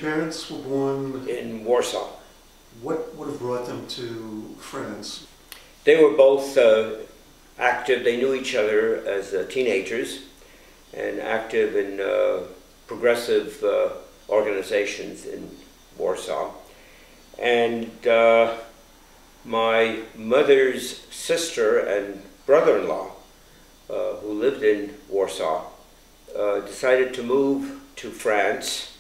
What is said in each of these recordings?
parents were born in Warsaw. What would have brought them to France? They were both active. They knew each other as teenagers and active in progressive organizations in Warsaw. And my mother's sister and brother-in-law, who lived in Warsaw, decided to move to France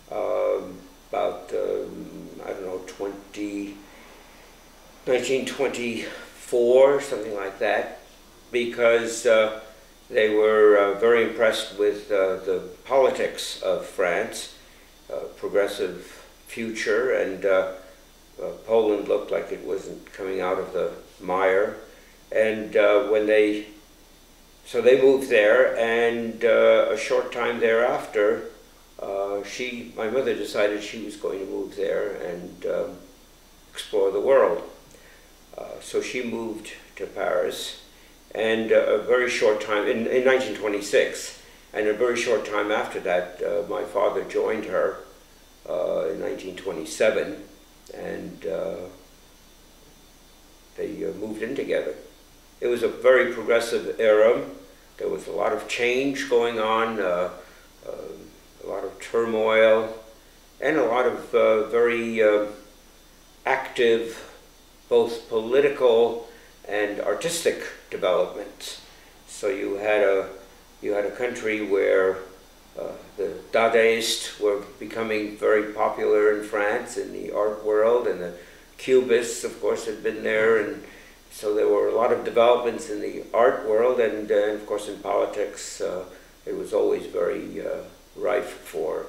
about, I don't know, 1924, something like that, because they were very impressed with the politics of France, progressive future, and Poland looked like it wasn't coming out of the mire. And so they moved there, and a short time thereafter, my mother decided she was going to move there and explore the world. So she moved to Paris, and a very short time, in 1926, and a very short time after that, my father joined her in 1927, and they moved in together. It was a very progressive era. There was a lot of change going on, a lot of turmoil, and a lot of very active, both political and artistic developments. So you had a country where the Dadaists were becoming very popular in France in the art world, and the Cubists, of course, had been there, and so there were a lot of developments in the art world, and of course in politics, it was always very rife for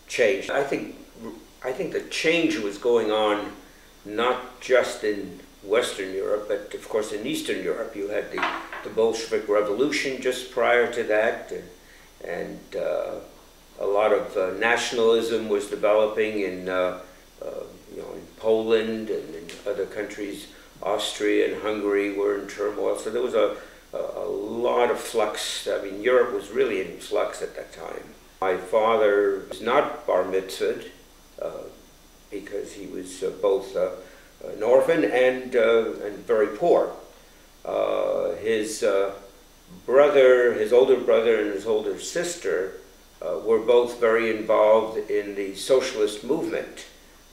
change. I think the change was going on not just in Western Europe, but of course in Eastern Europe. You had the Bolshevik Revolution just prior to that, and a lot of nationalism was developing in in Poland and in other countries. Austria and Hungary were in turmoil, so there was a lot of flux. I mean, Europe was really in flux at that time. My father was not bar mitzvahed because he was both an orphan and very poor. His brother, his older brother, and his older sister were both very involved in the socialist movement.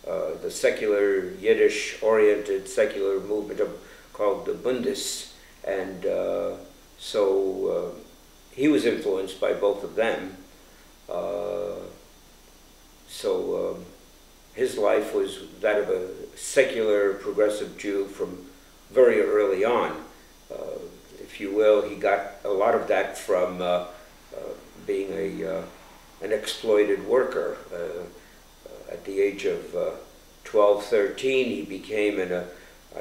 The secular, Yiddish-oriented secular movement called the Bundes, and so he was influenced by both of them. So his life was that of a secular, progressive Jew from very early on. If you will, he got a lot of that from being an exploited worker. At the age of 12, 13, he became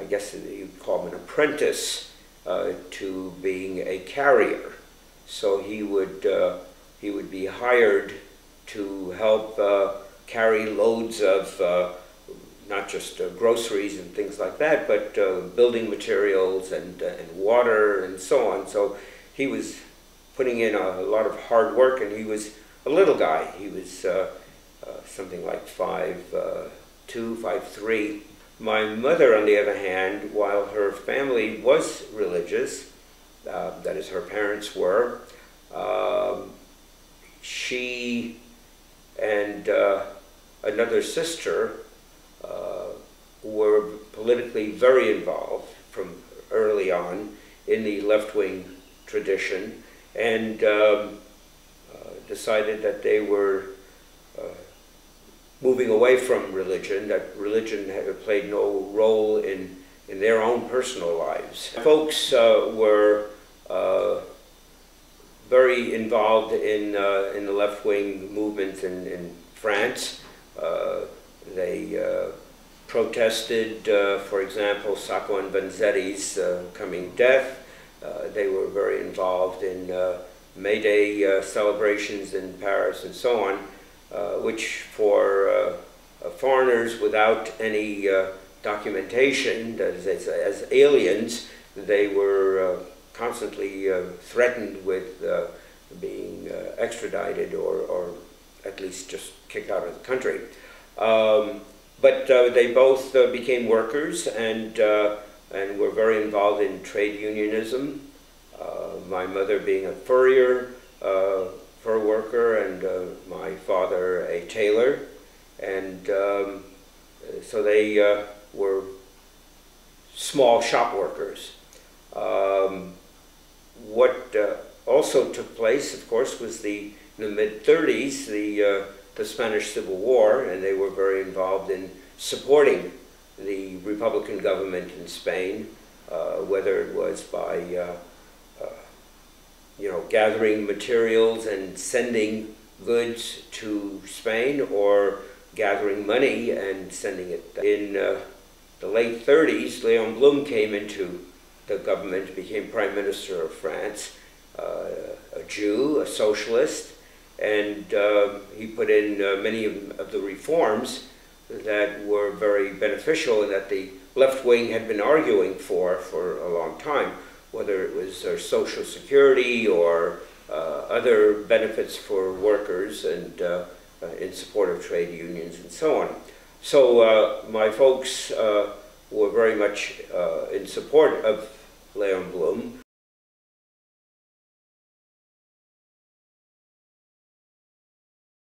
I guess you'd call him an apprentice to being a carrier. So he would be hired to help carry loads of not just groceries and things like that, but building materials and water and so on. So he was putting in a lot of hard work, and he was a little guy. He was something like 5'2", 5'3". My mother, on the other hand, while her family was religious, that is, her parents were, she and another sister were politically very involved from early on in the left-wing tradition, and decided that they were moving away from religion, that religion had played no role in their own personal lives. Folks were very involved in the left-wing movement in France. They protested, for example, Sacco and Vanzetti's coming death. They were very involved in May Day celebrations in Paris and so on, which for foreigners without any documentation, as aliens, they were constantly threatened with being extradited or at least just kicked out of the country. But they both became workers and were very involved in trade unionism. My mother being a furrier, fur worker, and my father a tailor. And so they were small shop workers. What also took place, of course, was in the mid-30s, the Spanish Civil War, and they were very involved in supporting the Republican government in Spain, whether it was by gathering materials and sending goods to Spain, or gathering money and sending it. In the late 30s, Léon Blum came into the government, became Prime Minister of France, a Jew, a socialist, and he put in many of the reforms that were very beneficial and that the left wing had been arguing for a long time, whether it was Social Security or other benefits for workers and in support of trade unions and so on. So my folks were very much in support of Léon Blum.